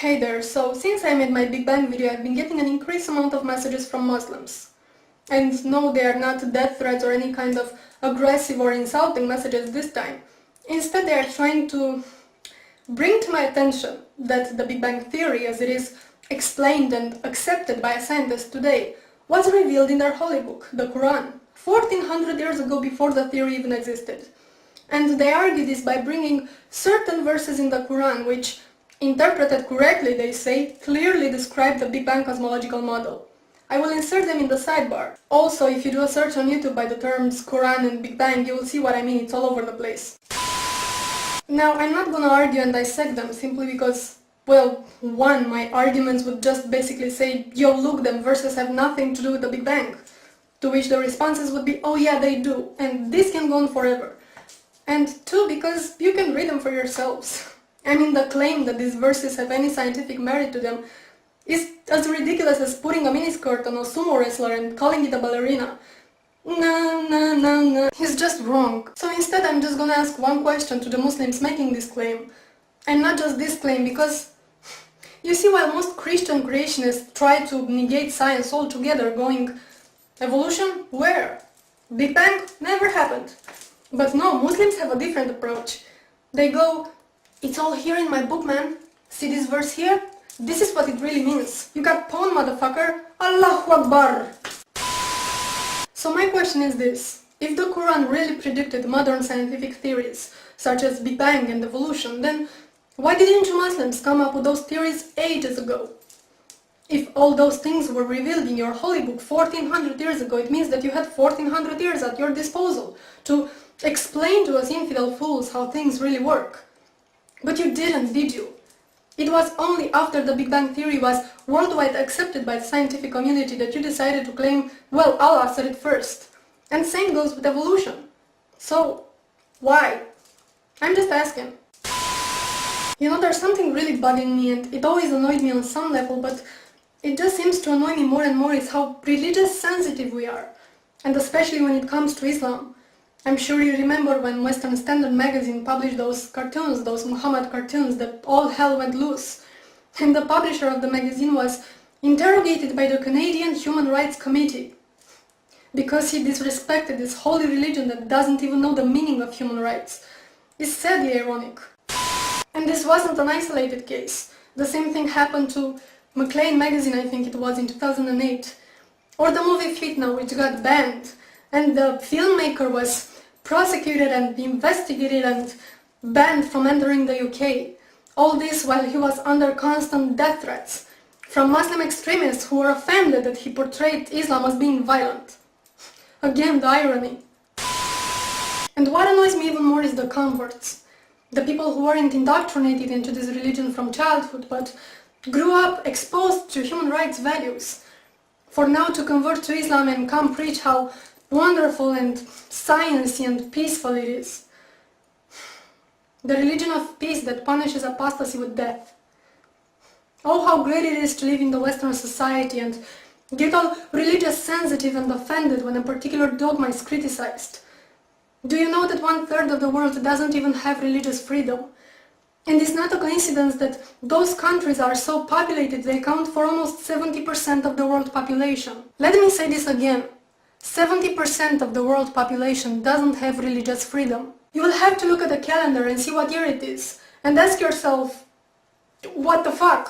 Hey there, so since I made my Big Bang video, I've been getting an increased amount of messages from Muslims. And no, they are not death threats or any kind of aggressive or insulting messages this time. Instead, they are trying to bring to my attention that the Big Bang Theory, as it is explained and accepted by scientists today, was revealed in their holy book, the Quran, 1400 years ago before the theory even existed. And they argue this by bringing certain verses in the Quran which, interpreted correctly, they say, clearly describe the Big Bang cosmological model. I will insert them in the sidebar. Also, if you do a search on YouTube by the terms Quran and Big Bang, you will see what I mean, it's all over the place. Now, I'm not gonna argue and dissect them simply because, well, one, my arguments would just basically say, yo, look, them verses have nothing to do with the Big Bang. To which the responses would be, oh yeah, they do, and this can go on forever. And two, because you can read them for yourselves. I mean, the claim that these verses have any scientific merit to them is as ridiculous as putting a miniskirt on a sumo wrestler and calling it a ballerina. No, he's just wrong. So instead I'm just gonna ask one question to the Muslims making this claim. And not just this claim, because you see, while most Christian creationists try to negate science altogether, going, evolution? Where? Big Bang? Never happened. But no, Muslims have a different approach. They go, it's all here in my book, man. See this verse here? This is what it really means. You got pawn, motherfucker. Allahu Akbar. So my question is this. If the Quran really predicted modern scientific theories, such as Big Bang and evolution, then why didn't you Muslims come up with those theories ages ago? If all those things were revealed in your holy book 1400 years ago, it means that you had 1400 years at your disposal to explain to us infidel fools how things really work. But you didn't, did you? It was only after the Big Bang Theory was worldwide accepted by the scientific community that you decided to claim, well, Allah said it first. And same goes with evolution. So, why? I'm just asking. You know, there's something really bugging me, and it always annoyed me on some level, but it just seems to annoy me more and more, is how religious sensitive we are. And especially when it comes to Islam. I'm sure you remember when Western Standard magazine published those cartoons, those Muhammad cartoons, that all hell went loose. And the publisher of the magazine was interrogated by the Canadian Human Rights Committee because he disrespected this holy religion that doesn't even know the meaning of human rights. It's sadly ironic. And this wasn't an isolated case. The same thing happened to Maclean magazine, I think it was, in 2008. Or the movie Fitna, which got banned. And the filmmaker was prosecuted and investigated and banned from entering the UK. All this while he was under constant death threats from Muslim extremists who were offended that he portrayed Islam as being violent. Again, the irony. And what annoys me even more is the converts. The people who weren't indoctrinated into this religion from childhood, but grew up exposed to human rights values, for now to convert to Islam and come preach how wonderful and sciency and peaceful it is. The religion of peace that punishes apostasy with death. Oh, how great it is to live in the Western society and get all religious sensitive and offended when a particular dogma is criticized. Do you know that 1/3 of the world doesn't even have religious freedom? And it's not a coincidence that those countries are so populated they account for almost 70% of the world population. Let me say this again. 70% of the world population doesn't have religious freedom. You will have to look at the calendar and see what year it is, and ask yourself, what the fuck?